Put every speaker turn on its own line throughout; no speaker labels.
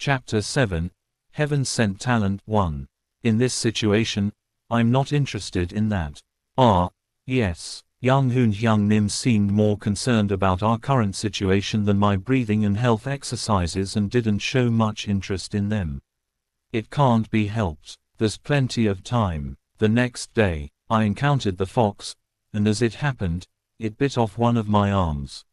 Chapter 7, Heaven Sent Talent 1. In this situation, I'm not interested in that. Yes. Young Hoon Hyung Nim seemed more concerned about our current situation than my breathing and health exercises and didn't show much interest in them. It can't be helped. There's plenty of time. The next day, I encountered the fox, and as it happened, it bit off one of my arms.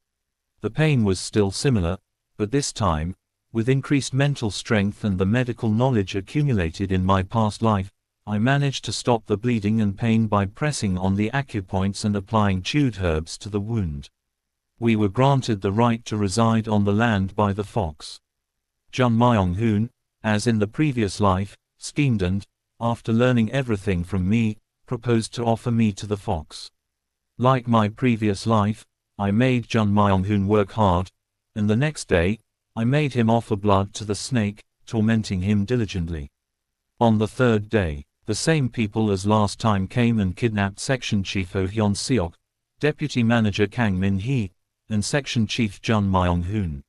The pain was still similar, but this time, with increased mental strength and the medical knowledge accumulated in my past life, I managed to stop the bleeding and pain by pressing on the acupoints and applying chewed herbs to the wound. We were granted the right to reside on the land by the fox. Jun Myong Hoon, as in the previous life, schemed and, after learning everything from me, proposed to offer me to the fox. Like my previous life, I made Jun Myong Hoon work hard, and the next day, I made him offer blood to the snake, tormenting him diligently. On the third day, the same people as last time came and kidnapped Section Chief Oh Hyun Seok, Deputy Manager Kang Min Hee, and Section Chief Jun Myong Hoon.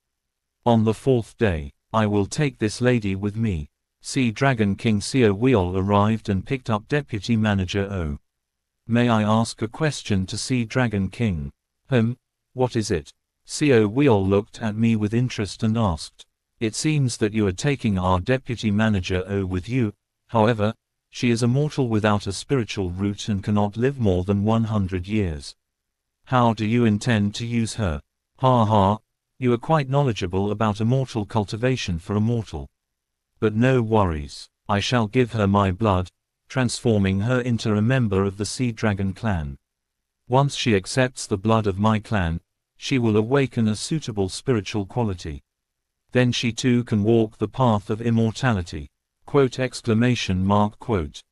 On the fourth day, I will take this lady with me. Sea Dragon King Seo Weol arrived and picked up Deputy Manager Oh. May I ask a question to Sea Dragon King? What is it? Seo Weol looked at me with interest and asked. It seems that you are taking our Deputy Manager Oh with you, however, she is a mortal without a spiritual root and cannot live more than 100 years. How do you intend to use her? You are quite knowledgeable about immortal cultivation for a mortal. But no worries, I shall give her my blood, transforming her into a member of the Sea Dragon clan. Once she accepts the blood of my clan, she will awaken a suitable spiritual quality. Then she too can walk the path of immortality.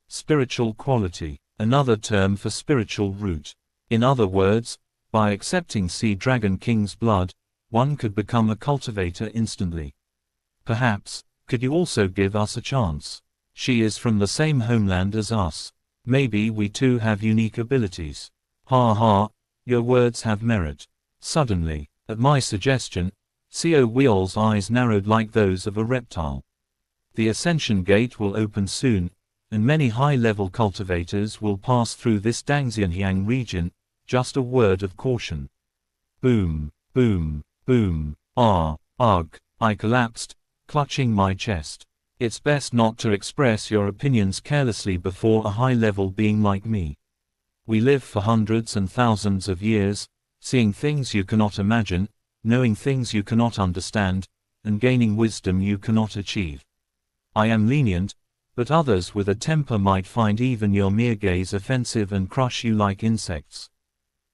Spiritual quality, another term for spiritual root. In other words, by accepting Sea Dragon King's blood, one could become a cultivator instantly. Perhaps, could you also give us a chance? She is from the same homeland as us. Maybe we too have unique abilities. Your words have merit. Suddenly, at my suggestion, Seo Weol's eyes narrowed like those of a reptile. The Ascension Gate will open soon, and many high-level cultivators will pass through this Dangxianhyang region, just a word of caution. Boom, boom, boom, ugh, I collapsed, clutching my chest. It's best not to express your opinions carelessly before a high-level being like me. We live for hundreds and thousands of years, seeing things you cannot imagine, knowing things you cannot understand, and gaining wisdom you cannot achieve. I am lenient, but others with a temper might find even your mere gaze offensive and crush you like insects.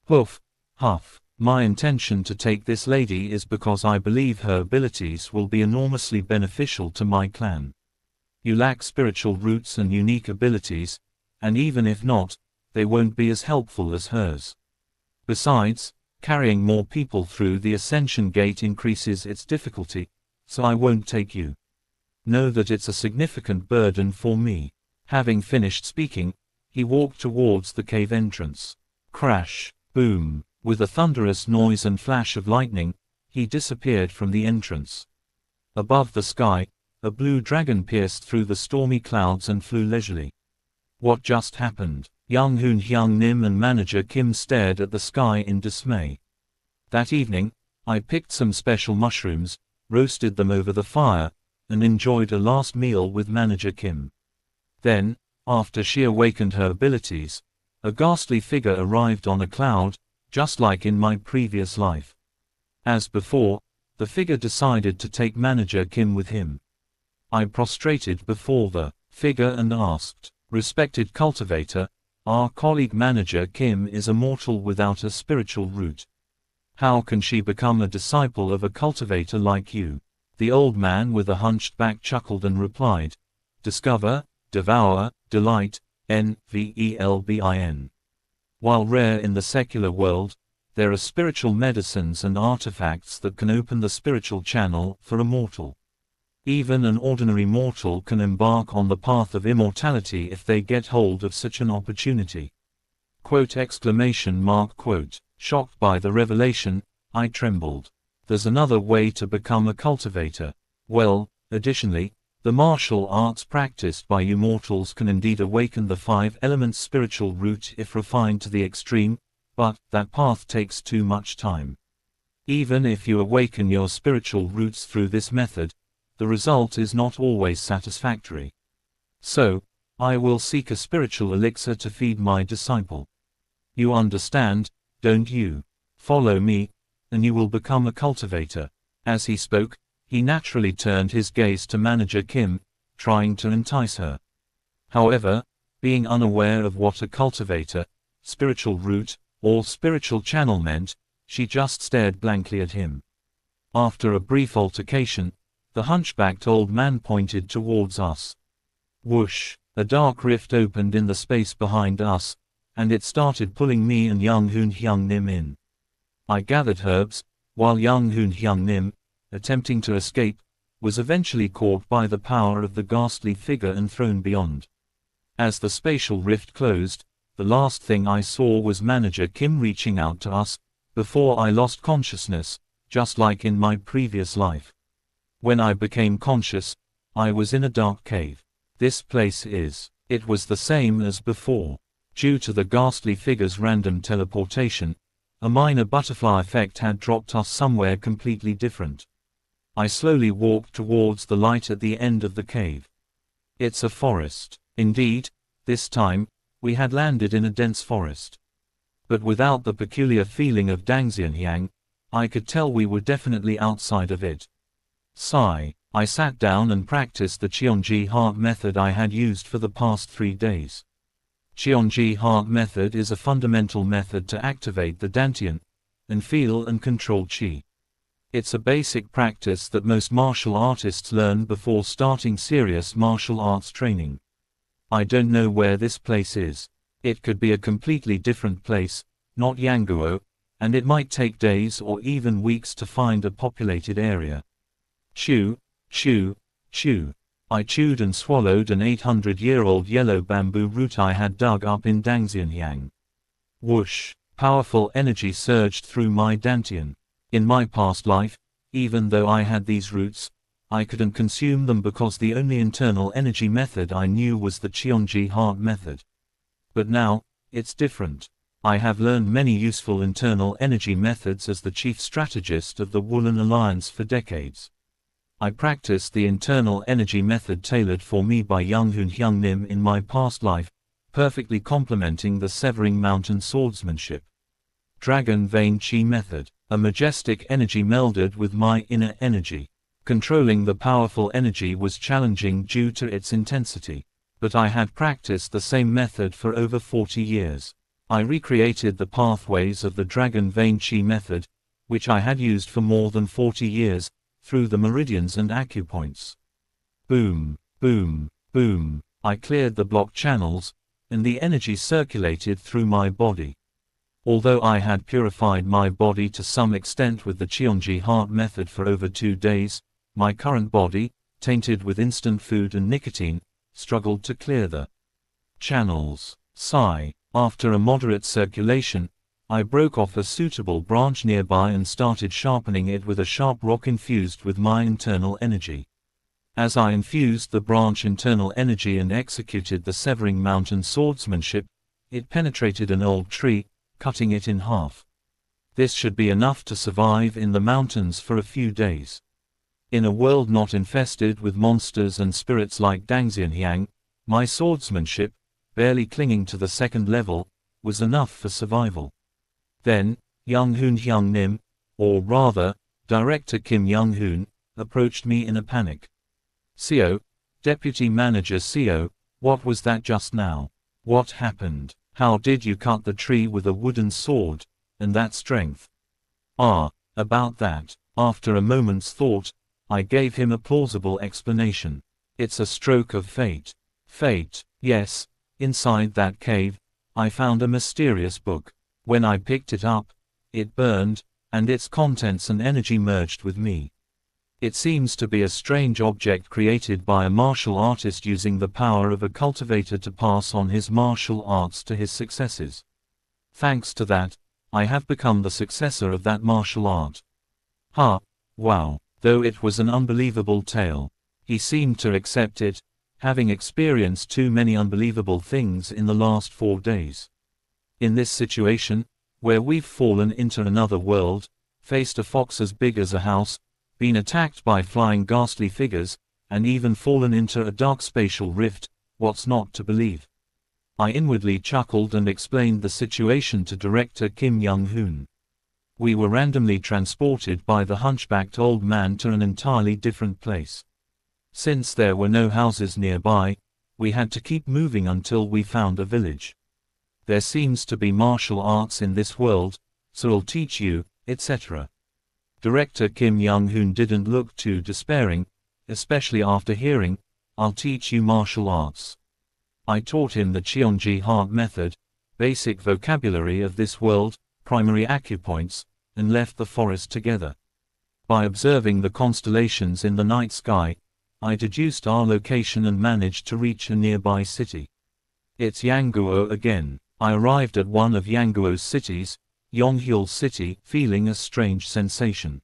Huff. My intention to take this lady is because I believe her abilities will be enormously beneficial to my clan. You lack spiritual roots and unique abilities, and even if not, they won't be as helpful as hers. Besides, carrying more people through the Ascension Gate increases its difficulty, so I won't take you. Know that it's a significant burden for me. Having finished speaking, he walked towards the cave entrance. Crash, boom, with a thunderous noise and flash of lightning, he disappeared from the entrance. Above the sky, a blue dragon pierced through the stormy clouds and flew leisurely. What just happened? Young Hoon Hyung Nim and Manager Kim stared at the sky in dismay. That evening, I picked some special mushrooms, roasted them over the fire, and enjoyed a last meal with Manager Kim. Then, after she awakened her abilities, a ghastly figure arrived on a cloud, just like in my previous life. As before, the figure decided to take Manager Kim with him. I prostrated before the figure and asked, "Respected cultivator, our colleague Manager Kim is a mortal without a spiritual root. How can she become a disciple of a cultivator like you?" The old man with a hunched back chuckled and replied, "Discover, devour, delight, NVELBIN. While rare in the secular world, there are spiritual medicines and artifacts that can open the spiritual channel for a mortal. Even an ordinary mortal can embark on the path of immortality if they get hold of such an opportunity." Shocked by the revelation, I trembled. There's another way to become a cultivator. Well, Additionally, the martial arts practiced by you mortals can indeed awaken the 5 elements spiritual root if refined to the extreme, but that path takes too much time. Even if you awaken your spiritual roots through this method, the result is not always satisfactory. So, I will seek a spiritual elixir to feed my disciple. You understand, don't you? Follow me, and you will become a cultivator. As he spoke, he naturally turned his gaze to Manager Kim, trying to entice her. However, being unaware of what a cultivator, spiritual root, or spiritual channel meant, she just stared blankly at him. After a brief altercation, the hunchbacked old man pointed towards us. Whoosh! A dark rift opened in the space behind us, and it started pulling me and Young Hoon Hyung Nim in. I gathered herbs, while Young Hoon Hyung Nim, attempting to escape, was eventually caught by the power of the ghastly figure and thrown beyond. As the spatial rift closed, the last thing I saw was Manager Kim reaching out to us, before I lost consciousness, just like in my previous life. When I became conscious, I was in a dark cave. This place it was the same as before. Due to the ghastly figure's random teleportation, a minor butterfly effect had dropped us somewhere completely different. I slowly walked towards the light at the end of the cave. It's a forest. Indeed, this time, we had landed in a dense forest. But without the peculiar feeling of Dangxianhyang, I could tell we were definitely outside of it. Sigh. I sat down and practiced the Cheonji heart method I had used for the past 3 days. Cheonji heart method is a fundamental method to activate the Dantian, and feel and control Qi. It's a basic practice that most martial artists learn before starting serious martial arts training. I don't know where this place is. It could be a completely different place, not Yanguo, and it might take days or even weeks to find a populated area. Chew, chew, chew. I chewed and swallowed an 800-year-old yellow bamboo root I had dug up in Dangxianhyang. Whoosh! Powerful energy surged through my dantian. In my past life, even though I had these roots, I couldn't consume them because the only internal energy method I knew was the Cheonji heart method. But now, it's different. I have learned many useful internal energy methods as the chief strategist of the Woolen Alliance for decades. I practiced the internal energy method tailored for me by Young Hoon Hyung Nim in my past life, perfectly complementing the Severing Mountain swordsmanship. Dragon Vein Qi method, a majestic energy melded with my inner energy. Controlling the powerful energy was challenging due to its intensity, but I had practiced the same method for over 40 years. I recreated the pathways of the Dragon Vein Qi method, which I had used for more than 40 years, through the meridians and acupoints. Boom, boom, boom. I cleared the blocked channels, and the energy circulated through my body. Although I had purified my body to some extent with the Cheonji heart method for over 2 days, my current body, tainted with instant food and nicotine, struggled to clear the channels. Sigh. After a moderate circulation, I broke off a suitable branch nearby and started sharpening it with a sharp rock infused with my internal energy. As I infused the branch internal energy and executed the Severing Mountain swordsmanship, it penetrated an old tree, cutting it in half. This should be enough to survive in the mountains for a few days. In a world not infested with monsters and spirits like Dangxianhyang, my swordsmanship, barely clinging to the 2nd level, was enough for survival. Then, Young Hoon Hyung Nim, or rather, Director Kim Young Hoon, approached me in a panic. "Seo, Deputy Manager Seo, what was that just now? What happened? How did you cut the tree with a wooden sword, and that strength?" About that. After a moment's thought, I gave him a plausible explanation. It's a stroke of fate. Fate, yes. Inside that cave, I found a mysterious book. When I picked it up, it burned, and its contents and energy merged with me. It seems to be a strange object created by a martial artist using the power of a cultivator to pass on his martial arts to his successors. Thanks to that, I have become the successor of that martial art. Wow. Though it was an unbelievable tale. He seemed to accept it, having experienced too many unbelievable things in the last 4 days. In this situation, where we've fallen into another world, faced a fox as big as a house, been attacked by flying ghastly figures, and even fallen into a dark spatial rift, what's not to believe? I inwardly chuckled and explained the situation to director Kim Young-hoon. We were randomly transported by the hunchbacked old man to an entirely different place. Since there were no houses nearby, we had to keep moving until we found a village. There seems to be martial arts in this world, so I'll teach you, etc. Director Kim Young-hoon didn't look too despairing, especially after hearing, "I'll teach you martial arts." I taught him the Cheonji heart method, basic vocabulary of this world, primary acupoints, and left the forest together. By observing the constellations in the night sky, I deduced our location and managed to reach a nearby city. It's Yangguo again. I arrived at one of Yangguo's cities, Yonghyul City, feeling a strange sensation.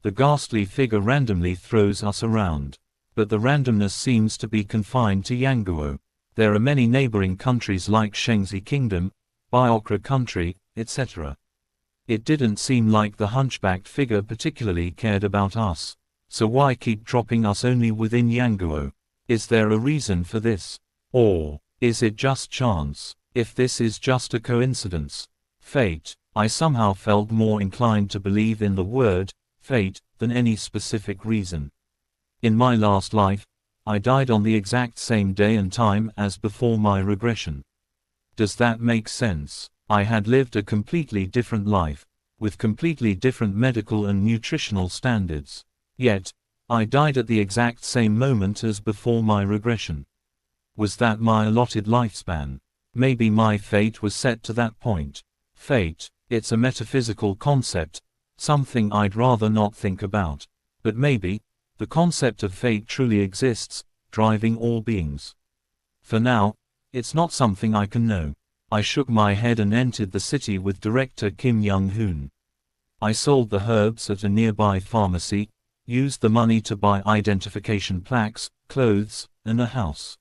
The ghastly figure randomly throws us around. But the randomness seems to be confined to Yangguo. There are many neighboring countries like Shengzi Kingdom, Biokra Country, etc. It didn't seem like the hunchbacked figure particularly cared about us. So why keep dropping us only within Yangguo? Is there a reason for this? Or is it just chance? If this is just a coincidence, fate, I somehow felt more inclined to believe in the word fate than any specific reason. In my last life, I died on the exact same day and time as before my regression. Does that make sense? I had lived a completely different life, with completely different medical and nutritional standards. Yet, I died at the exact same moment as before my regression. Was that my allotted lifespan? Maybe my fate was set to that point. Fate, it's a metaphysical concept, something I'd rather not think about. But maybe, the concept of fate truly exists, driving all beings. For now, it's not something I can know. I shook my head and entered the city with director Kim Young-hoon. I sold the herbs at a nearby pharmacy, used the money to buy identification plaques, clothes, and a house.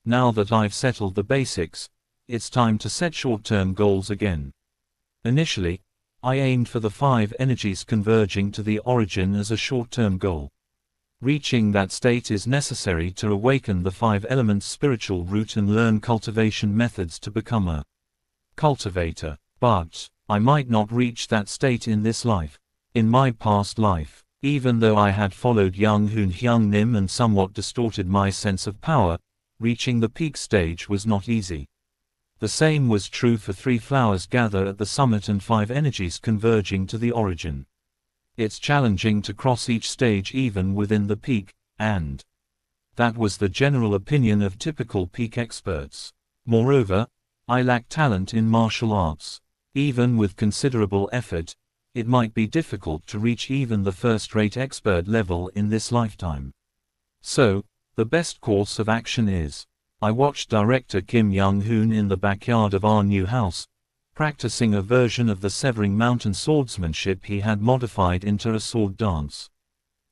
Now that I've settled the basics, it's time to set short-term goals again. Initially, I aimed for the 5 energies converging to the origin as a short-term goal. Reaching that state is necessary to awaken the 5 elements spiritual root and learn cultivation methods to become a cultivator. But I might not reach that state in this life. In my past life, even though I had followed Young-hoon Hyung-nim and somewhat distorted my sense of power, reaching the peak stage was not easy. The same was true for 3 flowers gather at the summit and 5 energies converging to the origin. It's challenging to cross each stage even within the peak, and that was the general opinion of typical peak experts. Moreover, I lack talent in martial arts. Even with considerable effort, it might be difficult to reach even the first-rate expert level in this lifetime. So, the best course of action is, I watched director Kim Young-hoon in the backyard of our new house, practicing a version of the Severing Mountain swordsmanship he had modified into a sword dance.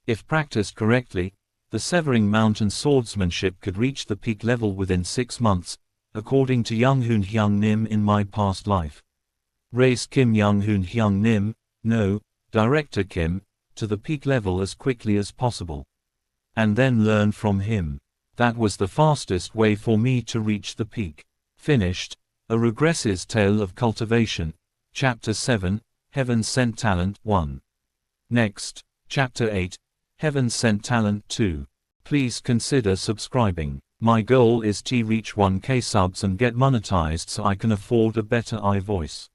If practiced correctly, the Severing Mountain swordsmanship could reach the peak level within 6 months, according to Young-hoon Hyung-nim in my past life. Raise Kim Young-hoon Hyung-nim, no, director Kim, to the peak level as quickly as possible. And then learn from him. That was the fastest way for me to reach the peak. Finished. A Regressor's Tale of Cultivation, Chapter 7, Heaven Sent Talent 1. Next, Chapter 8, Heaven Sent Talent 2. Please consider subscribing. My goal is to reach 1K subs and get monetized so I can afford a better iVoice.